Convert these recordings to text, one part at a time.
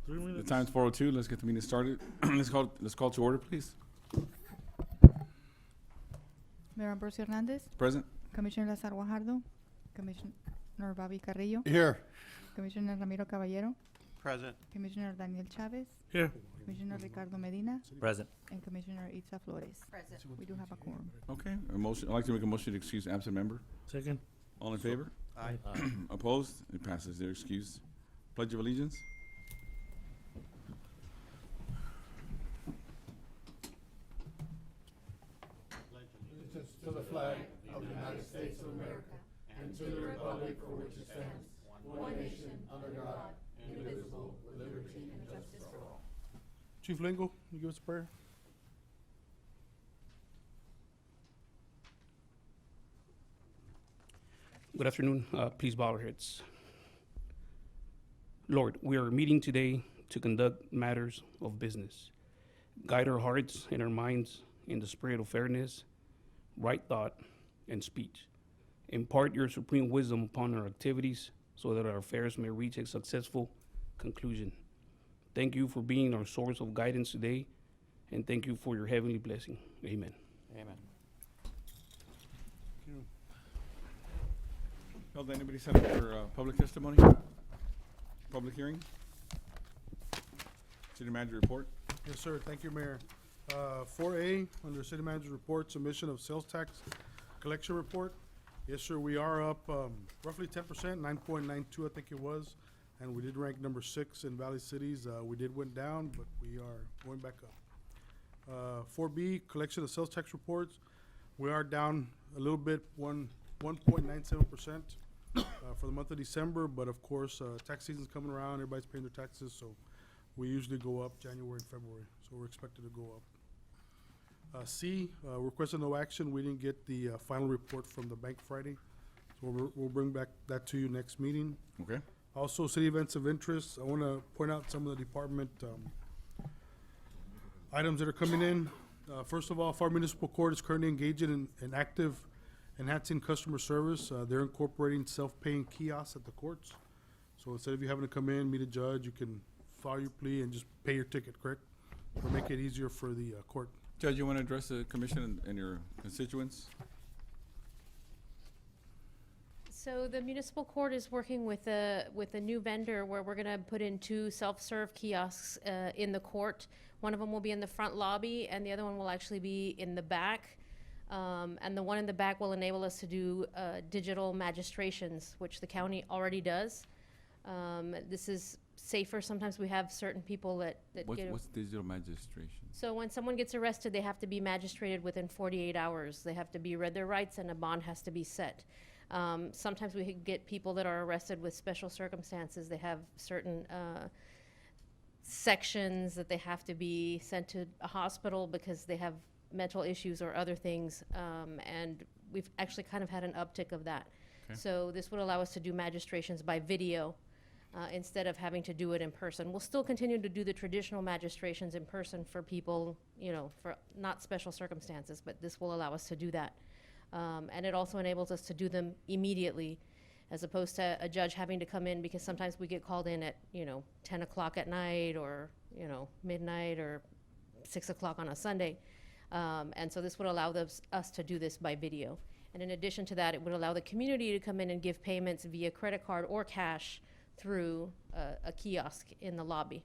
3 The minutes. time's 4:02. Let's get the meeting started. Let's call to order, please. Mayor Ambrosio Hernandez, Present. Commissioner Lazar Guajardo, Commissioner Bobby Carrillo, Here. Commissioner Ramiro Caballero, Present. Commissioner Daniel Chavez, Here. Commissioner Ricardo Medina, Present. and Commissioner Itza Flores. Present. We do have a quorum. Okay. A motion. I'd like to make a motion to excuse absent member. Second. All in favor? Aye. Opposed? It passes. They're excused. Pledge of allegiance. To the flag of the United States of America and to the republic for which it stands, one nation, under God, indivisible, with liberty and justice for all. Chief Lingo, you give us a prayer? Good afternoon. Please bow our heads. Lord, we are meeting today to conduct matters of business. Guide our hearts and our minds in the spirit of fairness, right thought, and speech. Impart your supreme wisdom upon our activities so that our affairs may reach a successful conclusion. Thank you for being our source of guidance today, and thank you for your heavenly blessing. Amen. Amen. Held anybody set up for public testimony? Public hearing? City manager report. Yes, sir. Thank you, Mayor. 4A, under City Manager's Report, submission of sales tax collection report. Yes, sir, we are up roughly 10%, 9.92 I think it was, and we did rank number 6 in Valley Cities. We did went down, but we are going back up. 4B, collection of sales tax reports. We are down a little bit, 1.97% for the month of December, but of course, tax season's coming around, everybody's paying their taxes, so we usually go up January and February, so we're expected to go up. C, request of no action. We didn't get the final report from the bank Friday, so we'll bring back that to you next meeting. Okay. Also, city events of interest. I want to point out some of the department items that are coming in. First of all, Pharr Municipal Court is currently engaging in active enhancing customer service. They're incorporating self-paying kiosks at the courts. So instead of you having to come in, meet a judge, you can file your plea and just pay your ticket, correct? It'll make it easier for the court. Judge, you want to address the commission and your constituents? So the municipal court is working with a new vendor where we're gonna put in 2 self-serve kiosks in the court. One of them will be in the front lobby and the other one will actually be in the back. And the one in the back will enable us to do digital magistrations, which the county already does. This is safer. Sometimes we have certain people that get. What's digital magistration? So when someone gets arrested, they have to be magistrated within 48 hours. They have to be read their rights and a bond has to be set. Sometimes we get people that are arrested with special circumstances. They have certain sections that they have to be sent to a hospital because they have mental issues or other things. And we've actually kind of had an uptick of that. Okay. So this would allow us to do magistrations by video instead of having to do it in person. We'll still continue to do the traditional magistrations in person for people, you know, for not special circumstances, but this will allow us to do that. And it also enables us to do them immediately as opposed to a judge having to come in because sometimes we get called in at, 10 o'clock at night or, midnight or 6 o'clock on a Sunday. And so this would allow us to do this by video. And in addition to that, it would allow the community to come in and give payments via credit card or cash through a kiosk in the lobby.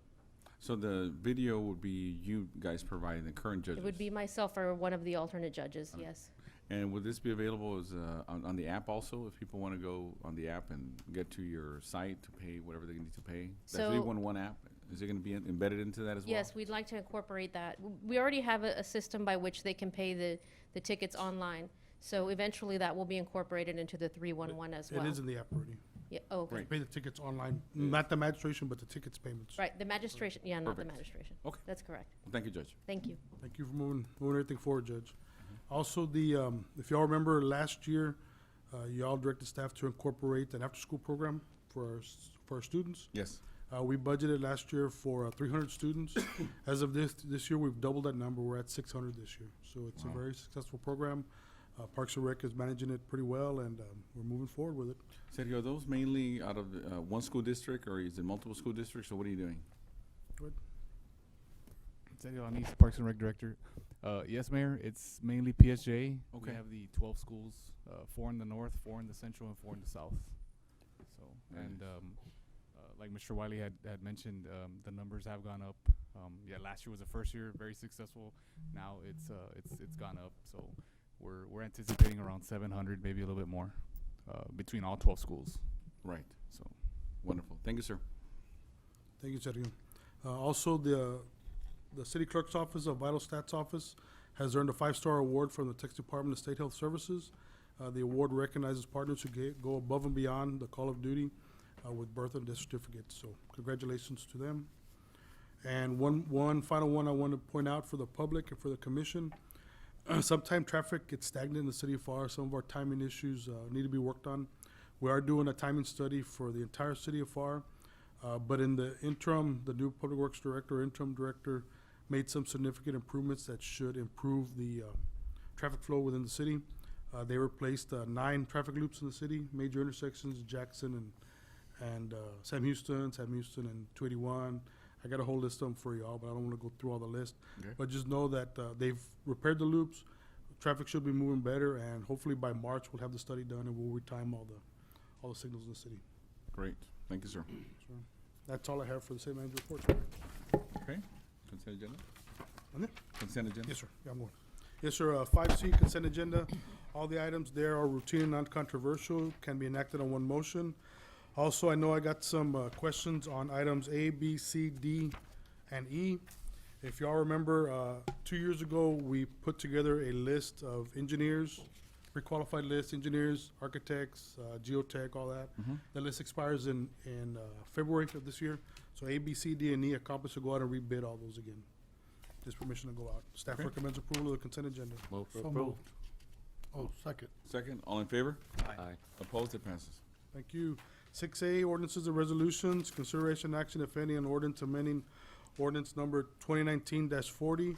So the video would be you guys providing the current judges? It would be myself or one of the alternate judges, yes. And would this be available as on the app also, if people want to go on the app and get to your site to pay whatever they need to pay? That So- 311 app, is it going to be embedded into that as well? Yes, we'd like to incorporate that. We already have a system by which they can pay the tickets online. So eventually that will be incorporated into the 311 as well. It is in the app already. Yeah, oh, okay. Great. Pay the tickets online, not the magistration, but the tickets payments. Right, the magistration, yeah, not the Perfect. magistration. Okay. That's correct. Well, thank you, Judge. Thank you. Thank you for moving everything forward, Judge. Also, if y'all remember last year, y'all directed staff to incorporate an after-school program for our students. Yes. We budgeted last year for 300 students. As of this year, we've doubled that number. We're at 600 this year. So it's a Wow. very successful program. Parks and Rec is managing it pretty well, and we're moving forward with it. Sergio, are those mainly out of one school district, or is it multiple school districts, or what are you doing? Sergio Anis, Parks and Rec Director. Yes, Mayor, it's mainly PSJ. Okay. We have the 12 schools, 4 in the north, 4 in the central, and 4 in the south. So, Nice. and like Mr. Wiley had mentioned, the numbers have gone up. Yeah, last year was the first year, very successful. Now it's gone up. So we're anticipating around 700, maybe a little bit more, between all 12 schools. Right. So. Wonderful. Thank you, sir. Thank you, Sergio. Also, the City Clerk's Office, of Vital Stats Office, has earned a 5-star award from the Texas Department of State Health Services. The award recognizes partners who go above and beyond the call of duty with birth and death certificates. So congratulations to them. And one final one I want to point out for the public and for the commission. Sometimes traffic gets stagnant in the city of Pharr. Some of our timing issues need to be worked on. We are doing a timing study for the entire city of Pharr. But in the interim, the new Public Works Director, interim director, made some significant improvements that should improve the traffic flow within the city. They replaced 9 traffic loops in the city, major intersections, Jackson and Sam Houston, and 281. I got a whole list of them for y'all, but I don't want to go through all the list. Okay. But just know that they've repaired the loops. Traffic should be moving better, and hopefully by March we'll have the study done and we'll retime all the signals in the city. Great. Thank you, sir. So that's all I have for the city manager report, sir. Okay. Consent agenda? And then- Consent agenda? Yes, sir. Yeah, I'm going. Yes, sir. 5C, consent agenda. All the items there are routine and non-controversial, can be enacted on one motion. Also, I know I got some questions on items A, B, C, D, and E. If y'all remember, 2 years ago, we put together a list of engineers, pre-qualified list, engineers, architects, geotech, all that. The list expires in February of this year. So A, B, C, D, and E, accomplished to go out and rebid all those again. Just permission to go out. Staff Okay. recommends approval of the consent agenda. Move for So approval. Oh, second. Second. All in favor? Aye. Opposed? It passes. Thank you. 6A, ordinances and resolutions, consideration action, if any, on ordinance amending ordinance number 2019-40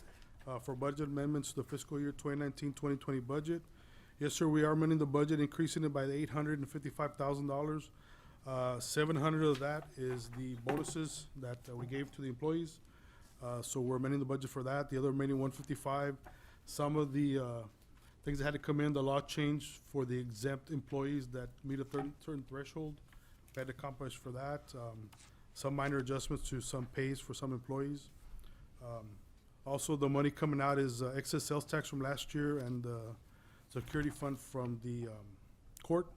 for budget amendments to the fiscal year 2019-2020 budget. Yes, sir, we are amending the budget, increasing it by $855,000. 700 of that is the bonuses that we gave to the employees. So we're amending the budget for that. The other remaining 155, some of the things that had to come in, the law changed for the exempt employees that meet a certain threshold. We had to accomplish for that. Some minor adjustments to some pays for some employees. Also, the money coming out is excess sales tax from last year and the security fund from the court,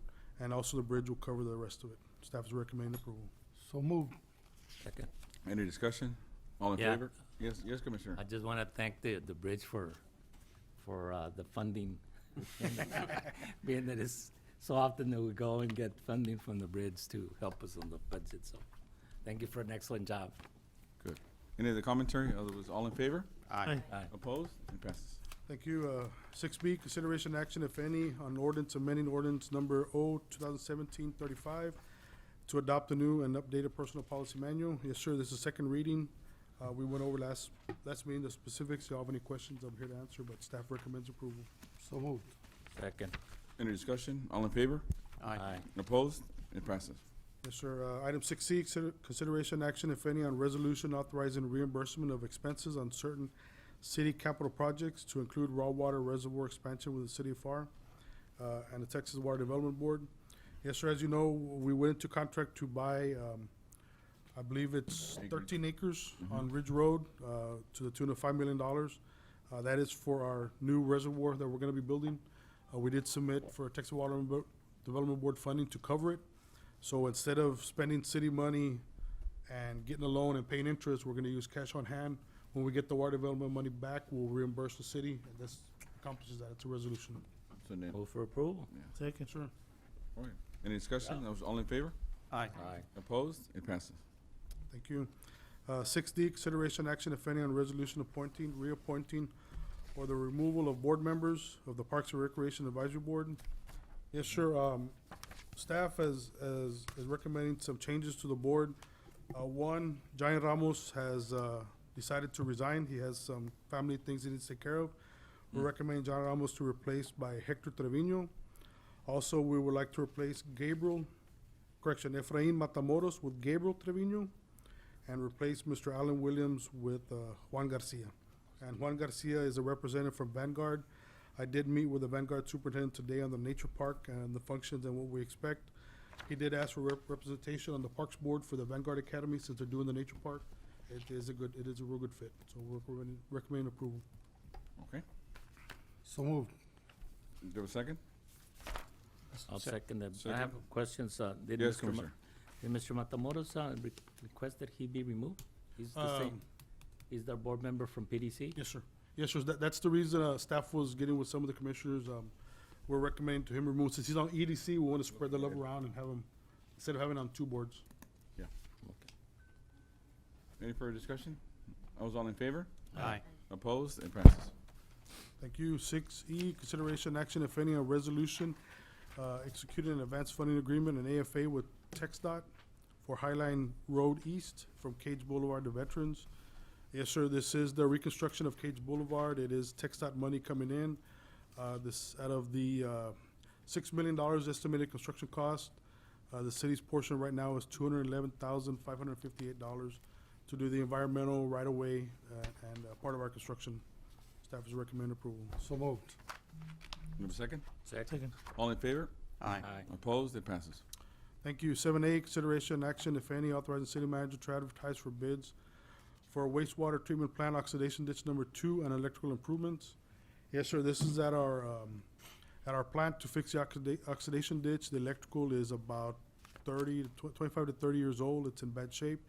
and also the bridge will cover the rest of it. Staff is recommending approval. So moved. Second. Any discussion? All in Yeah. favor? Yes, yes, Commissioner. I just want to thank the bridge for the funding. Being that it's so often that we go and get funding from the bridge to help us on the budget, so thank you for an excellent job. Good. Any other commentary? Otherwise, all in favor? Aye. Aye. Opposed? It passes. Thank you. 6B, consideration action, if any, on ordinance amending ordinance number 2017-35 to adopt a new and updated personal policy manual. Yes, sir, this is second reading. We went over last meeting the specifics. If you have any questions, I'm here to answer, but staff recommends approval. So moved. Second. Any discussion? All in favor? Aye. Opposed? It passes. Yes, sir. Item 6C, consideration action, if any, on resolution authorizing reimbursement of expenses on certain city capital projects to include raw water reservoir expansion with the city of Pharr and the Texas Water Development Board. Yes, sir, as you know, we went into contract to buy, I believe it's Acres. 13 acres on Ridge Road to the tune of $5 million. That is for our new reservoir that we're gonna be building. We did submit for Texas Water Development Board funding to cover it. So instead of spending city money and getting a loan and paying interest, we're gonna use cash on hand. When we get the water development money back, we'll reimburse the city, and this accomplishes that. It's a resolution. So then, Move for approval. Second, sir. all right. Any discussion? Those all in favor? Aye. Opposed? It passes. Thank you. 6D, consideration action, if any, on resolution appointing, reappointing, or the removal of board members of the Parks and Recreation Advisory Board. Yes, sir. Staff is recommending some changes to the board. One, Giant Ramos has decided to resign. He has some family things he needs to take care of. We're recommending John Ramos to replace by Hector Trevino. Also, we would like to replace Efrain Matamoros with Gabriel Trevino. and replace Mr. Alan Williams with Juan Garcia. And Juan Garcia is a representative from Vanguard. I did meet with the Vanguard superintendent today on the nature park and the functions and what we expect. He did ask for representation on the Parks Board for the Vanguard Academy since they're doing the nature park. It is a real good fit, so we're recommending approval. Okay. So moved. Do you have a second? I'll second that. I Second. have questions. Did Yes, Mr. Commissioner. Did Mr. Matamoros request that he be removed? He's the same. He's the board member from PDC? Yes, sir. Yes, sir. That's the reason staff was getting with some of the commissioners. We're recommending to him remove, since he's on EDC, we want to spread the love around and have him, instead of having on two boards. Yeah. Any further discussion? Those all in favor? Aye. Opposed? It passes. Thank you. 6E, consideration action, if any, on resolution executing an advance funding agreement, an AFA with TxDOT for Highline Road East from Cage Boulevard to Veterans. Yes, sir, this is the reconstruction of Cage Boulevard. It is TxDOT money coming in. This, out of the $6 million estimated construction cost, the city's portion right now is $211,558 to do the environmental right-of-way and part of our construction. Staff is recommending approval. So moved. You have a second? Second. All in favor? Aye. Opposed? It passes. Thank you. 7A, consideration and action, if any, authorizing city manager to advertise for bids for a wastewater treatment plant oxidation ditch number 2 and electrical improvements. Yes, sir, this is at our plant to fix the oxidation ditch. The electrical is about 25 to 30 years old. It's in bad shape.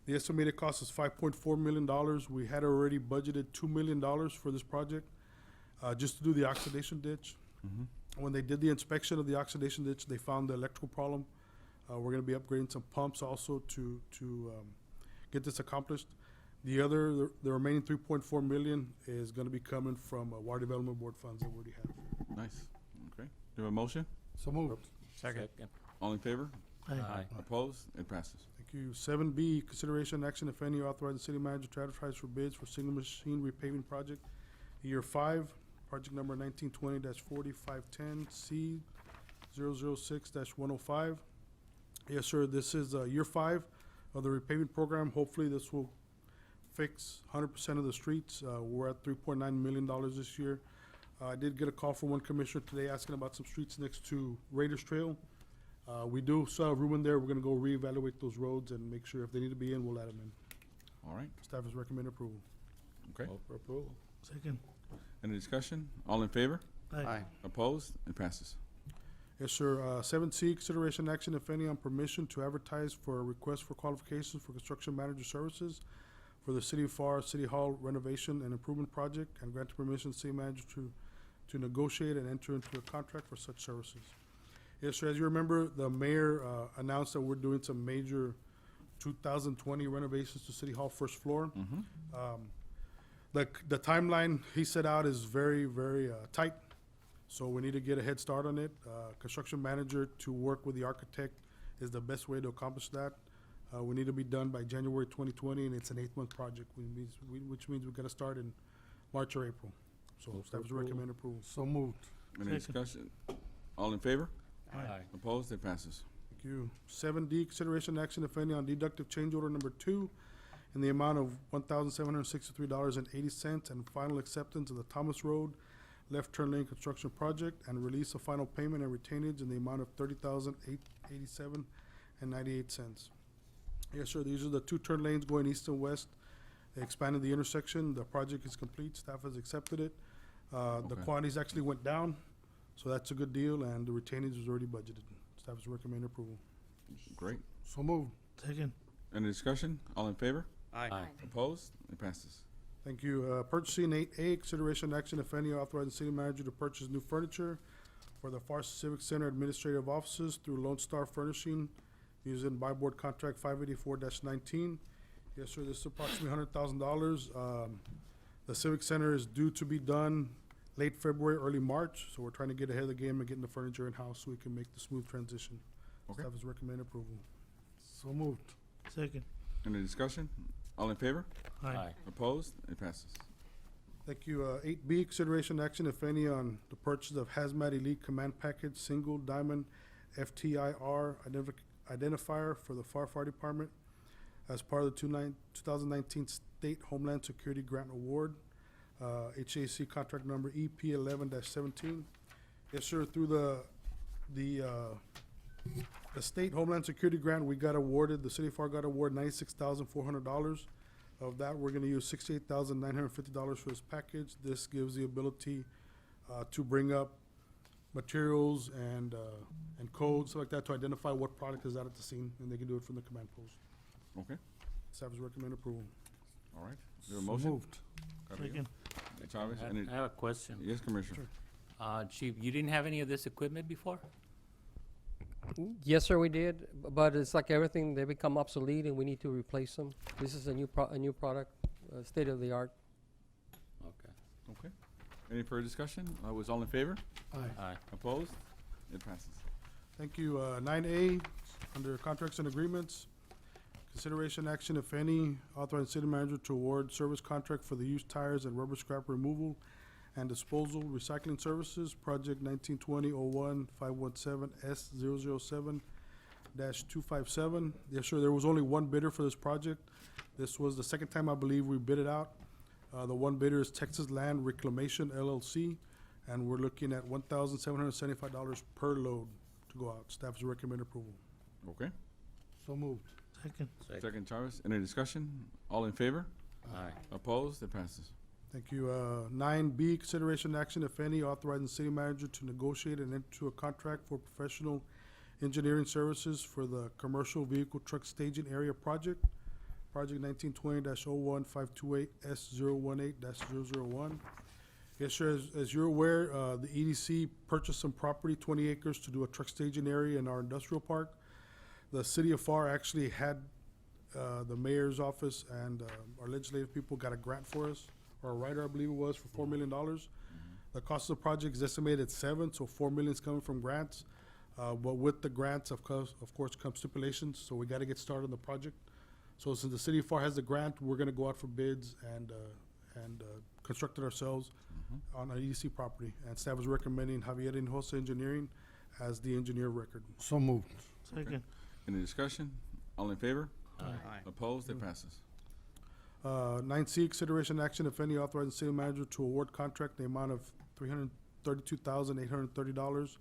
The estimated cost is $5.4 million. We had already budgeted $2 million for this project, just to do the oxidation ditch. When they did the inspection of the oxidation ditch, they found the electrical problem. We're gonna be upgrading some pumps also to get this accomplished. The remaining $3.4 million is gonna be coming from Water Development Board funds that we already have. Nice. Okay. Do you have a motion? So moved. Second. All in favor? Aye. Opposed? It passes. Thank you. 7B, consideration and action, if any, authorizing city manager to advertise for bids for single machine repaving project, year 5, project number 1920-4510, C 006-105. Yes, sir, this is year 5 of the repaving program. Hopefully, this will fix 100% of the streets. We're at $3.9 million this year. I did get a call from one commissioner today asking about some streets next to Raiders Trail. We do still have room in there. We're gonna go reevaluate those roads and make sure if they need to be in, we'll add them in. All right. Staff is recommending approval. Okay. Vote for approval. Second. Any discussion? All in favor? Aye. Opposed? It passes. Yes, sir. 7C, consideration action, if any, on permission to advertise for a request for qualifications for construction manager services for the City of Pharr City Hall renovation and improvement project, and grant permission to city manager to negotiate and enter into a contract for such services. Yes, sir. As you remember, the mayor announced that we're doing some major 2020 renovations to City Hall first floor. The timeline he set out is very, very tight, so we need to get a head start on it. Construction manager to work with the architect is the best way to accomplish that. We need to be done by January 2020, and it's an 8-month project, which means we gotta start in March or April. So Move for staff is approval. recommend approval. So moved. Any discussion? All in favor? Aye. Opposed? It passes. Thank you. 7D, consideration action, if any, on deductive change order number 2 in the amount of $1,763.80 and final acceptance of the Thomas Road left turn lane construction project and release of final payment and retainage in the amount of $30,887.98. Yes, sir, these are the 2 turn lanes going east and west, expanding the intersection. The project is complete. Staff has accepted it. The Okay. quantities actually went down, so that's a good deal, and the retainage was already budgeted. Staff is recommending approval. Great. So moved. Second. Any discussion? All in favor? Aye. Opposed? It passes. Thank you. Purchasing 8A, consideration action, if any, authorizing city manager to purchase new furniture for the Pharr Civic Center administrative offices through Lone Star Furnishing using buy board contract 584-19. Yes, sir, this is approximately $100,000. The Civic Center is due to be done late February, early March, so we're trying to get ahead of the game and getting the furniture in-house so we can make the smooth transition. Okay. Staff is recommending approval. So moved. Second. Any discussion? All in favor? Aye. Opposed? It passes. Thank you. 8B, consideration action, if any, on the purchase of Hazmat Elite Command Package Single Diamond FTIR identifier for the Pharr Fire Department. as part of the 2019 State Homeland Security Grant Award, HAC contract number EP 11-17. Yes, sir, through the State Homeland Security Grant, we got awarded, the city of Pharr got awarded $96,400. Of that, we're gonna use $68,950 for this package. This gives the ability to bring up materials and codes, stuff like that, to identify what product is out at the scene, and they can do it from the command post. Okay, Staff is recommend approval. all right. Is there a motion? moved. Carrillo? Chavez, I any, I have a question. yes, Commissioner? Chief, you didn't have any of this equipment before? Yes, sir, we did, but it's like everything, they become obsolete and we need to replace them. This is a new product, state of the art. Okay. Okay. Any further discussion? Was all in favor? Aye. Opposed? It passes. Thank you. 9A, under contracts and agreements, consideration action, if any, authorizing city manager to award service contract for the used tires and rubber scrap removal and disposal recycling services, project 1920-01-517-S007-257. Yes, sir, there was only one bidder for this project. This was the second time, I believe, we bid it out. The one bidder is Texas Land Reclamation LLC, and we're looking at $1,775 per load to go out. Staff is recommend approval. Okay. So moved. Second. Second, Chavez. Any discussion? All in favor? Aye. Opposed? It passes. Thank you. 9B, consideration action, if any, authorizing the city manager to negotiate and enter into a contract for professional engineering services for the commercial vehicle truck staging area project, project 1920-01-528-S018-001. Yes, sir, as you're aware, the EDC purchased some property, 20 acres, to do a truck staging area in our industrial park. The city of Pharr actually had the mayor's office and our legislative people got a grant for us, or a writer, I believe it was, for $4 million. The cost of the project is estimated at $7 million, so $4 million is coming from grants. But with the grants, of course, come stipulations, so we got to get started on the project. So since the city of Pharr has the grant, we're gonna go out for bids and construct it ourselves on an EDC property. And staff is recommending Javier Hinojosa Engineering as the engineer of record. So moved. Second. Any discussion? All in favor? Aye. Opposed? It passes. 9C, consideration action, if any, authorizing city manager to award contract in the amount of $332,830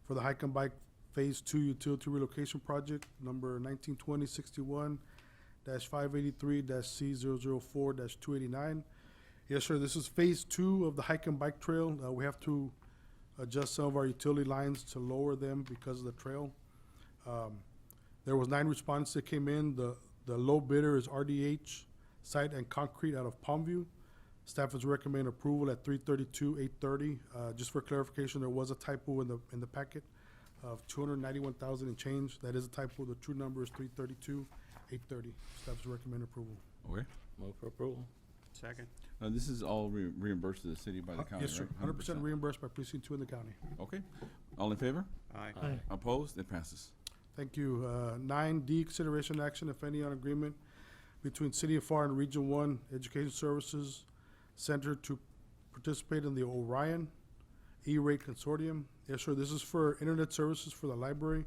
for the Hike and Bike Phase 2 Utility Relocation Project, number 1920-61-583-C004-289. Yes, sir, this is Phase 2 of the Hike and Bike Trail. We have to adjust some of our utility lines to lower them because of the trail. There was 9 respondents that came in. The low bidder is RDH Site and Concrete out of Palmview. Staff is recommending approval at $332,830. Just for clarification, there was a typo in the packet of $291,000 and change. That is a typo. The true number is $332,830. Staff is recommending approval. Okay. Move for approval. Second. This is all reimbursed to the city by the county, Yes, sir. right? 100% reimbursed by precinct 2 in the county. Okay. All in favor? Aye. Aye. Opposed? It passes. Thank you. 9D, consideration action, if any, on agreement between City of Pharr and Region 1 Education Services Center to participate in the Orion E-rate Consortium. Yes, sir, this is for internet services for the library.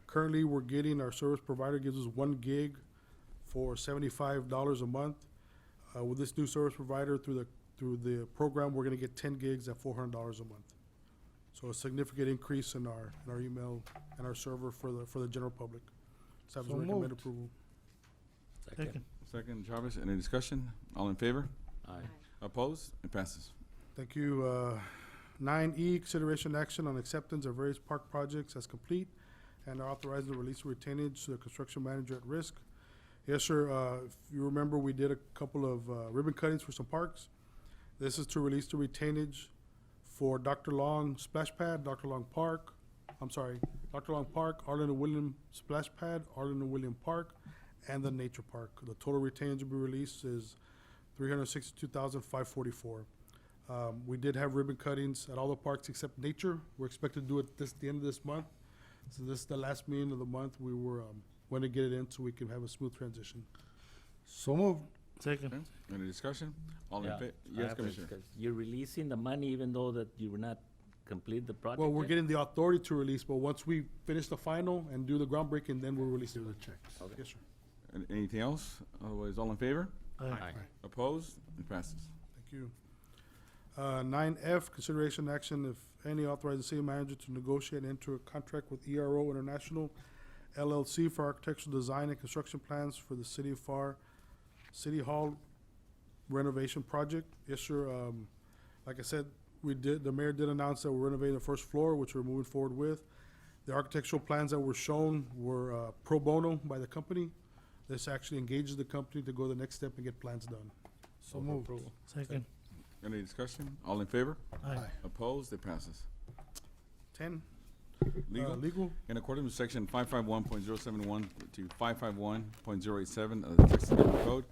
Currently, we're getting, our service provider gives us 1 gig for $75 a month. With this new service provider through the program, we're gonna get 10 gigs at $400 a month. So a significant increase in our email and our server for the general public. Staff So recommend moved. approval. Second. Second, Chavez. Any discussion? All in favor? Aye. Opposed? It passes. Thank you. 9E, consideration action on acceptance of various park projects as complete and authorizing the release of retainage to the construction manager at risk. Yes, sir. If you remember, we did a couple of ribbon cuttings for some parks. This is to release the retainage for Dr. Long Splash Pad, Dr. Long Park, Arlen and William Splash Pad, Arlen and William Park, and the Nature Park. The total retainage to be released is $362,544. We did have ribbon cuttings at all the parks except Nature. We're expected to do it the end of this month. So this is the last meeting of the month. We were going to get it in so we can have a smooth transition. So moved. Second. Okay. Any discussion? All in Yeah, favor? I Yes, have a Commissioner. discuss- You're releasing the money even though that you were not complete the project Well, we're yet? getting the authority to release, but once we finish the final and do the groundbreaking, then we'll release the checks. Okay. Yes, sir. Anything else? Otherwise, all in favor? Aye. Opposed? It passes. Thank you. 9F, consideration action, if any, authorize the city manager to negotiate and enter a contract with ERO International LLC for architectural design and construction plans for the City of Pharr City Hall renovation project. Yes, sir. Like I said, the mayor did announce that we're renovating the first floor, which we're moving forward with. The architectural plans that were shown were pro bono by the company. This actually engages the company to go the next step and get plans done. So moved. Second. Any discussion? All in favor? Aye. Opposed? It passes. 10, Legal? legal. In accordance with section 551.071 to 551.087 of the Texas Labor Code,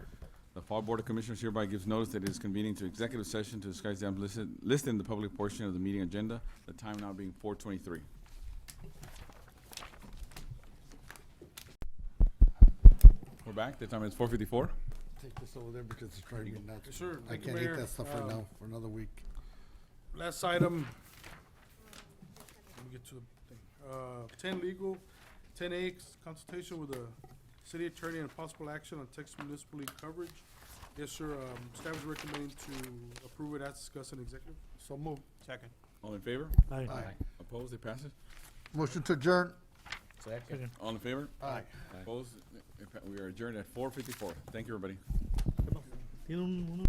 the Fall Board of Commissioners hereby gives notice that it is convening to executive session to discuss the items listed in the public portion of the meeting agenda, the time now being 4:23. We're back. The time is 4:54. Take this over there because it's driving me nuts. Yes, sir. I Thank you, can't eat Mayor. that stuff right now for another week. Last item. Let me get to the thing. 10 legal, 10A, consultation with the city attorney and possible action on Texas municipal league coverage. Yes, sir. Staff is recommending to approve it as discussed in executive. So moved. Second. All in favor? Aye. Opposed? It passes. Motion to adjourn. All in favor? Aye. Opposed? We are adjourned at 4:54. Thank you, everybody. Tiene un-